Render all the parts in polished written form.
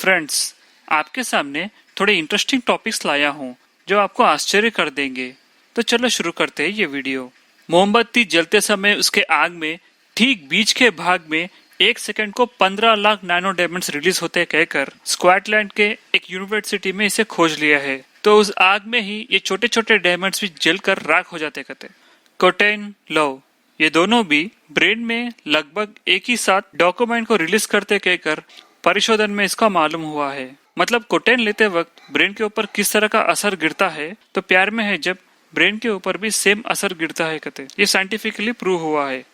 Friends, आपके सामने थोड़े इंटरेस्टिंग टॉपिक्स लाया हूँ जो आपको आश्चर्य कर देंगे। तो चलो शुरू करते हैं ये वीडियो। मोमबत्ती जलते समय उसके आग में ठीक बीच के भाग में 1 सेकंड को 15 लाख नैनो डायमंड्स रिलीज होते कहकर स्कॉटलैंड के एक यूनिवर्सिटी में इसे खोज लिया है। तो उस आग में ही ये छोटे छोटे डायमंड्स भी जलकर राख हो जाते कहते। कोटेन, लव, ये दोनों भी ब्रेन में लगभग एक ही साथ डॉक्यूमेंट को रिलीज करते कहकर परिशोधन में इसका मालूम हुआ है। मतलब कोटेन लेते वक्त ब्रेन के ऊपर किस तरह का असर गिरता है, तो प्यार में है जब ब्रेन के ऊपर भी सेम असर गिरता है कहते। ये साइंटिफिकली प्रूव हुआ है।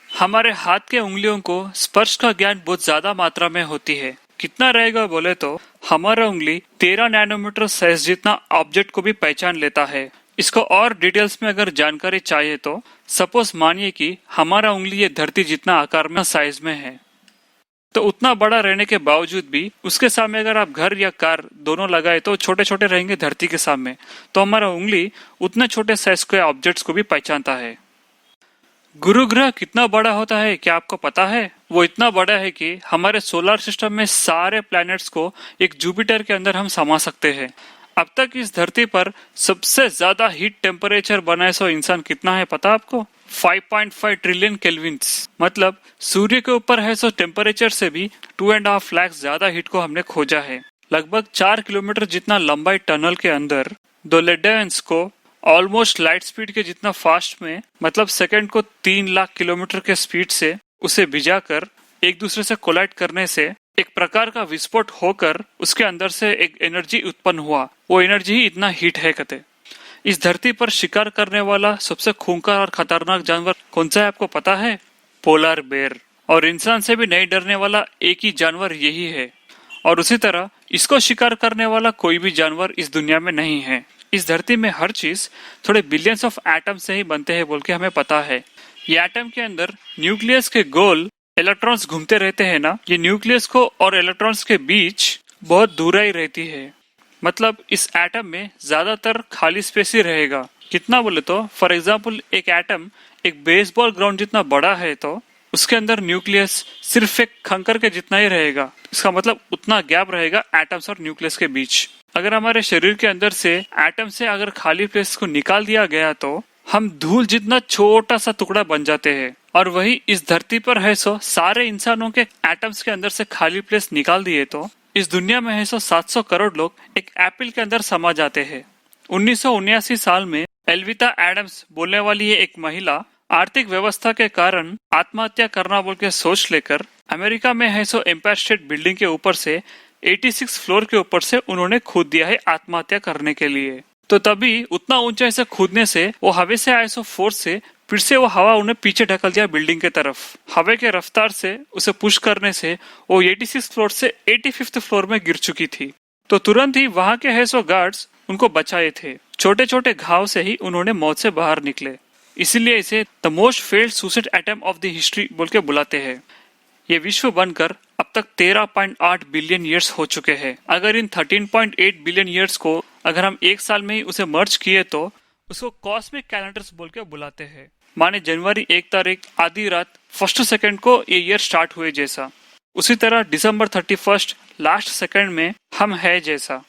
हमारे हाथ के उंगलियों को स्पर्श का ज्ञान बहुत ज्यादा मात्रा में होती है। कितना रहेगा बोले तो हमारा उंगली 13 नैनोमीटर साइज जितना ऑब्जेक्ट को भी पहचान लेता है। इसको और डिटेल्स में अगर जानकारी चाहिए तो सपोज मानिए कि हमारा उंगली ये धरती जितना आकार में साइज में है, तो उतना बड़ा रहने के बावजूद भी उसके सामने अगर आप घर या कार दोनों लगाए तो छोटे छोटे रहेंगे धरती के सामने। तो हमारा उंगली उतने छोटे साइज के ऑब्जेक्ट्स को भी पहचानता है। गुरु ग्रह कितना बड़ा होता है क्या आपको पता है? वो इतना बड़ा है कि हमारे सोलर सिस्टम में सारे प्लैनेट्स को एक जुपिटर के अंदर हम समा सकते हैं। अब तक इस धरती पर सबसे ज्यादा हीट टेम्परेचर बनाए सो इंसान कितना है पता आपको? 5.5 ट्रिलियन केल्विन्स। मतलब सूर्य के ऊपर है सो टेम्परेचर से भी 2.5 लाख ज्यादा हीट को हमने खोजा है। लगभग 4 किलोमीटर जितना लंबाई टनल के अंदर दो लेडेंस को ऑलमोस्ट लाइट स्पीड के जितना फास्ट में, मतलब सेकंड को 3 लाख किलोमीटर के स्पीड से उसे भिजाकर एक दूसरे से कोलाइड करने से एक प्रकार का विस्फोट होकर उसके अंदर से एक एनर्जी उत्पन्न हुआ। वो एनर्जी ही इतना हीट है कहते। इस धरती पर शिकार करने वाला सबसे खूंखार और खतरनाक जानवर कौन सा है आपको पता है? पोलर बेर। और इंसान से भी नहीं डरने वाला एक ही जानवर यही है। और उसी तरह इसको शिकार करने वाला कोई भी जानवर इस दुनिया में नहीं है। इस धरती में हर चीज थोड़े बिलियंस ऑफ एटम से ही बनते हैं बोल के हमें पता है। ये एटम के अंदर न्यूक्लियस के गोल इलेक्ट्रॉन्स घूमते रहते हैं ना, ये न्यूक्लियस को और इलेक्ट्रॉन्स के बीच बहुत दूराई रहती है। मतलब इस एटम में ज्यादातर खाली स्पेस ही रहेगा। कितना बोले तो फॉर एग्जाम्पल एक एटम एक बेसबॉल ग्राउंड जितना बड़ा है तो उसके अंदर न्यूक्लियस सिर्फ एक कंकर के जितना ही रहेगा। इसका मतलब उतना गैप रहेगा एटम्स और न्यूक्लियस के बीच। अगर हमारे शरीर के अंदर से एटम से अगर खाली प्लेस को निकाल दिया गया तो हम धूल जितना छोटा सा टुकड़ा बन जाते हैं। और वही इस धरती पर है सो सारे इंसानों के एटम्स के अंदर से खाली प्लेस निकाल दिए तो इस दुनिया में है सो 700 करोड़ लोग एक एप्पल के अंदर समा जाते हैं। 1979 साल में एल्विता एडम्स बोलने वाली ये एक महिला आर्थिक व्यवस्था के कारण आत्महत्या करना बोल के सोच लेकर अमेरिका में है सो एम्पायर स्टेट बिल्डिंग के ऊपर से 86 फ्लोर के ऊपर से उन्होंने कूद दिया है आत्महत्या करने के लिए। तो तभी उतना ऊंचाई से कूदने से वो हवा से आए सो फोर्स से फिर से वो हवा उन्हें पीछे ढकल दिया बिल्डिंग के तरफ। हवा के रफ्तार से उसे पुश करने से वो 86 फ्लोर से 85th फ्लोर में गिर चुकी थी। तो तुरंत ही वहां के है सो गार्ड्स उनको बचाए थे। छोटे छोटे घाव से ही उन्होंने मौत से बाहर निकले। इसीलिए इसे the most failed suicide atom of the history बोल के बुलाते हैं। ये विश्व बनकर अब तक 13.8 बिलियन ईयर्स हो चुके हैं। अगर इन 13.8 बिलियन ईयर्स को अगर हम एक साल में ही उसे मर्ज किए तो उसको कॉस्मिक कैलेंडर्स बोल के बुलाते हैं। माने जनवरी 1 तारीख आधी रात 1 सेकंड को ये ईयर स्टार्ट हुए जैसा। उसी तरह दिसंबर 31 लास्ट सेकंड में हम है जैसा।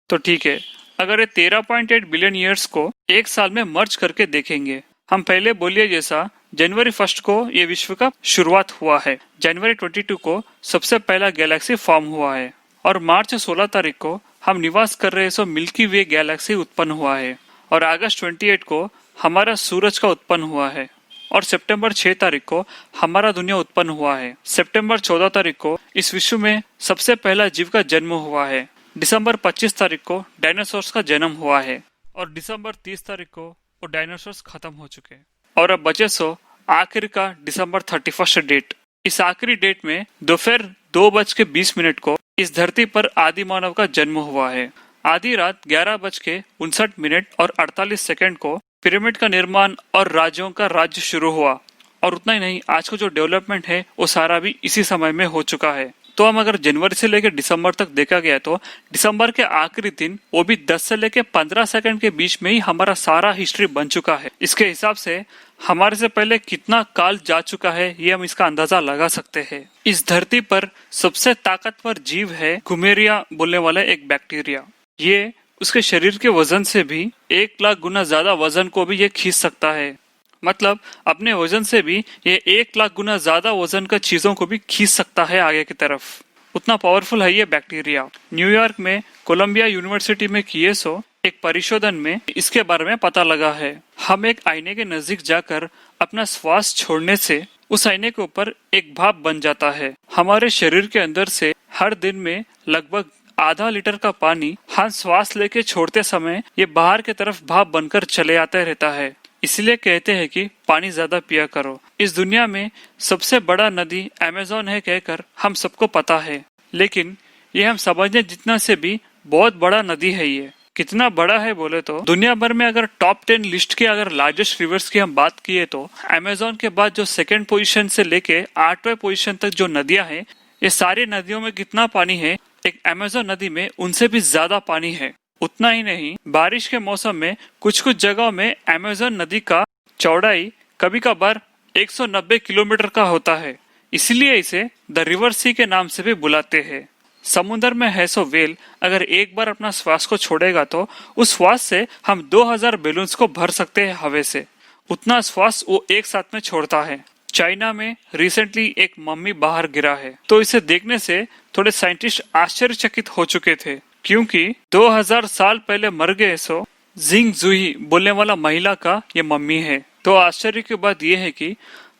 तो ठीक है, अगर ये 13.8 बिलियन ईयर्स को एक साल में मर्ज करके देखेंगे, हम पहले बोलिए जैसा जनवरी 1 को ये विश्व का शुरुआत हुआ है। जनवरी 22 को सबसे पहला गैलेक्सी फॉर्म हुआ है। और मार्च 16 तारीख को हम निवास कर रहे सो मिल्की वे गैलेक्सी उत्पन्न हुआ है। और अगस्त 28 को हमारा सूरज का उत्पन्न हुआ है। और सितंबर 6 तारीख को हमारा दुनिया उत्पन्न हुआ है। सितंबर 14 तारीख को इस विश्व में सबसे पहला जीव का जन्म हुआ है। दिसंबर 25 तारीख को डायनासोर्स का जन्म हुआ है। और दिसंबर 30 तारीख को वो डायनासोर्स खत्म हो चुके हैं। और अब बचे सो आखिर का दिसंबर 31 डेट। इस आखिरी डेट में दोपहर 2:20 को इस धरती पर आदि मानव का जन्म हुआ है। आधी रात 11:59 और 48 सेकंड को पिरामिड का निर्माण और राज्यों का राज्य शुरू हुआ। और उतना ही नहीं, आज का जो डेवलपमेंट है वो सारा भी इसी समय में हो चुका है। तो हम अगर जनवरी से लेकर दिसंबर तक देखा गया तो दिसंबर के आखिरी दिन वो भी 10 से लेकर 15 सेकंड के बीच में ही हमारा सारा हिस्ट्री बन चुका है। इसके हिसाब से हमारे से पहले कितना काल जा चुका है ये हम इसका अंदाजा लगा सकते हैं। इस धरती पर सबसे ताकतवर जीव है घुमेरिया बोलने वाला एक बैक्टीरिया। ये उसके शरीर के वजन से भी 1 लाख गुना ज्यादा वजन को भी ये खींच सकता है। मतलब अपने वजन से भी ये 1 लाख गुना ज्यादा वजन का चीजों को भी खींच सकता है आगे की तरफ। उतना पावरफुल है ये बैक्टीरिया। न्यूयॉर्क में कोलंबिया यूनिवर्सिटी में किए सो एक परिशोधन में इसके बारे में पता लगा है। हम एक आईने के नजदीक जाकर अपना श्वास छोड़ने से उस आईने के ऊपर एक भाप बन जाता है। हमारे शरीर के अंदर से हर दिन में लगभग आधा लीटर का पानी हम श्वास लेके छोड़ते समय ये बाहर की तरफ भाप बनकर चले आता रहता है। इसलिए कहते हैं कि पानी ज्यादा पिया करो। इस दुनिया में सबसे बड़ा नदी अमेज़न है कहकर हम सबको पता है, लेकिन ये हम समझने जितना से भी बहुत बड़ा नदी है। ये कितना बड़ा है बोले तो दुनिया भर में अगर टॉप 10 लिस्ट के अगर लार्जेस्ट रिवर्स की हम बात किए तो अमेज़न के बाद जो सेकंड पोजीशन से लेके 8वें पोजीशन तक जो नदियां हैं, ये सारी नदियों में कितना पानी है एक अमेज़न नदी में उनसे भी ज्यादा पानी है। उतना ही नहीं, बारिश के मौसम में कुछ कुछ जगहों में अमेज़न नदी का चौड़ाई कभी कभार 190 किलोमीटर का होता है। इसलिए इसे द रिवर सी के नाम से भी बुलाते हैं। समुद्र में है सो वेल अगर एक बार अपना श्वास को छोड़ेगा तो उस श्वास से हम 2000 बैलून्स को भर सकते हैं हवा से। उतना श्वास वो एक साथ में छोड़ता है। चाइना में रिसेंटली एक मम्मी बाहर गिरा है, तो इसे देखने से थोड़े साइंटिस्ट आश्चर्यचकित हो चुके थे, क्योंकि 2000 साल पहले मर गए सो जिंग जुही बोलने वाला महिला का ये मम्मी है। तो आश्चर्य की बात यह है कि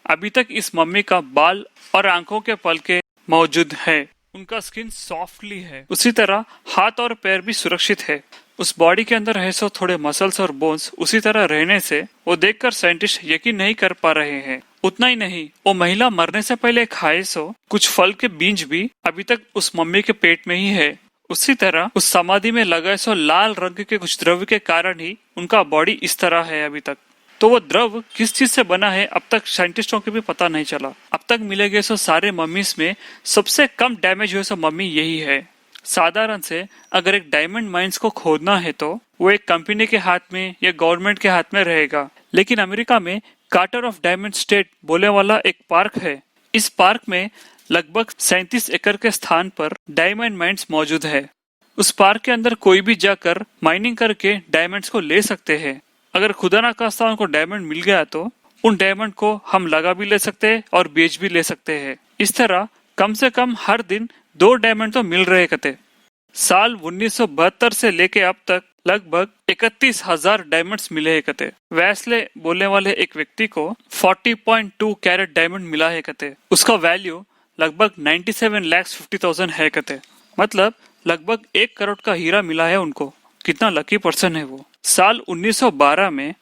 अभी तक इस मम्मी का बाल और आंखों के पलके मौजूद है। उनका स्किन सॉफ्टली है। उसी तरह हाथ और पैर भी सुरक्षित है। उस बॉडी के अंदर है सो थोड़े मसल्स और बोन्स उसी तरह रहने से वो देखकर साइंटिस्ट यकीन नहीं कर पा रहे हैं। उतना ही नहीं, वो महिला मरने से पहले खाए सो कुछ फल के बीज भी अभी तक उस मम्मी के पेट में ही है। उसी तरह उस समाधि में लगाए सो लाल रंग के कुछ द्रव्य के कारण ही उनका बॉडी इस तरह है अभी तक। तो वो द्रव किस चीज से बना है अब तक साइंटिस्टों को भी पता नहीं चला। अब तक मिले गए सो सारे मम्मीज में सबसे कम डैमेज हुए सो मम्मी यही है। साधारण से अगर एक डायमंड माइंस को खोदना है तो वो एक कंपनी के हाथ में या गवर्नमेंट के हाथ में रहेगा, लेकिन अमेरिका में कार्टर ऑफ डायमंड स्टेट बोलने वाला एक पार्क है। इस पार्क में लगभग 37 एकड़ के स्थान पर डायमंड माइंस मौजूद है। उस पार्क के अंदर कोई भी जाकर माइनिंग करके डायमंड्स को ले सकते हैं। अगर खुदा ना खास्ता उनको डायमंड मिल गया तो उन डायमंड को हम लगा भी ले सकते हैं और बेच भी ले सकते हैं। इस तरह कम से कम हर दिन 2 डायमंड तो मिल रहे कते। साल 1972 से लेके अब तक लगभग 31,000 डायमंड्स मिले है कते। वैसले बोलने वाले एक व्यक्ति को 40.2 कैरेट डायमंड मिला है कते। उसका वैल्यू लगभग 97,50,000 है कते। मतलब लगभग 1 करोड़ का हीरा मिला है उनको। कितना लकी पर्सन है वो। साल 1912 में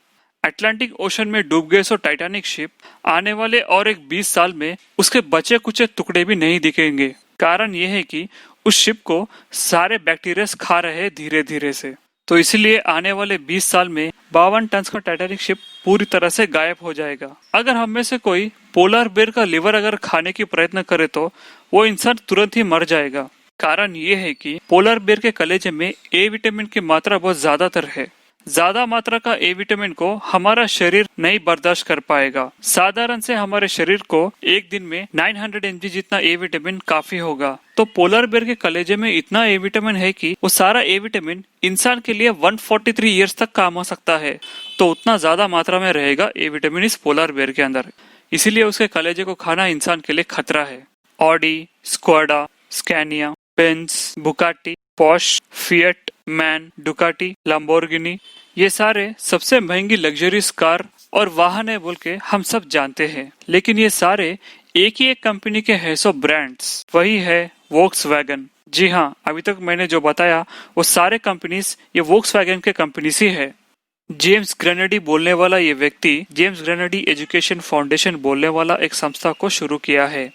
अटलांटिक ओशन में डूब गए सो टाइटैनिक शिप आने वाले और एक 20 साल में उसके बचे कुछ टुकड़े भी नहीं दिखेंगे। कारण यह है कि उस शिप को सारे बैक्टीरिया खा रहे हैं धीरे धीरे से। तो इसलिए आने वाले 20 साल में 52 टन का टाइटैनिक शिप पूरी तरह से गायब हो जाएगा। अगर हम में से कोई पोलर बेर का लिवर अगर खाने की प्रयत्न करे तो वो इंसान तुरंत ही मर जाएगा। कारण ये है कि पोलर बेर के कलेजे में ए विटामिन की मात्रा बहुत ज्यादातर है। ज्यादा मात्रा का ए विटामिन को हमारा शरीर नहीं बर्दाश्त कर पाएगा। साधारण से हमारे शरीर को एक दिन में 900 mg जितना ए विटामिन काफी होगा। तो पोलर बेर के कलेजे में इतना ए विटामिन है कि वो सारा ए विटामिन इंसान के लिए 143 ईयर्स तक काम आ सकता है। तो उतना ज्यादा मात्रा में रहेगा ए विटामिन इस पोलर बेर के अंदर। इसीलिए उसके कलेजे को खाना इंसान के लिए खतरा है। Audi, Skoda, Scania, Benz, Bugatti, Porsche, Fiat, MAN, Ducati, Lamborghini, ये सारे सबसे महंगी लग्जरीज कार और वाहन है बोल के हम सब जानते हैं। लेकिन ये सारे एक ही एक कंपनी के हैं सो ब्रांड्स, वही है वोक्सवैगन। जी हाँ, अभी तक मैंने जो बताया वो सारे कंपनीज ये वोक्सवैगन के कंपनीज ही है। जेम्स ग्रेनेडी बोलने वाला ये व्यक्ति जेम्स ग्रेनेडी एजुकेशन फाउंडेशन बोलने वाला एक संस्था को शुरू किया है।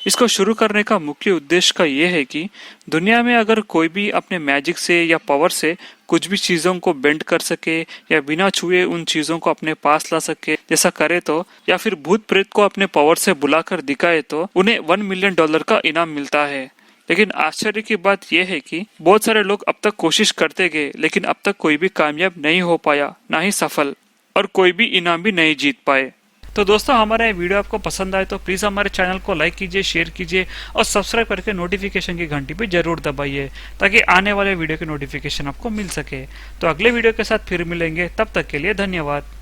इसको शुरू करने का मुख्य उद्देश्य का ये है कि दुनिया में अगर कोई भी अपने मैजिक से या पावर से कुछ भी चीजों को बेंड कर सके या बिना छुए उन चीजों को अपने पास ला सके, जैसा करे तो, या फिर भूत प्रेत को अपने पावर से बुलाकर दिखाए तो उन्हें $1 मिलियन का इनाम मिलता है। लेकिन आश्चर्य की बात यह है कि बहुत सारे लोग अब तक कोशिश करते गए, लेकिन अब तक कोई भी कामयाब नहीं हो पाया, ना ही सफल, और कोई भी इनाम भी नहीं जीत पाए। तो दोस्तों, हमारा ये वीडियो आपको पसंद आए तो प्लीज हमारे चैनल को लाइक कीजिए, शेयर कीजिए और सब्सक्राइब करके नोटिफिकेशन की घंटी पे जरूर दबाइए, ताकि आने वाले वीडियो की नोटिफिकेशन आपको मिल सके। तो अगले वीडियो के साथ फिर मिलेंगे, तब तक के लिए धन्यवाद।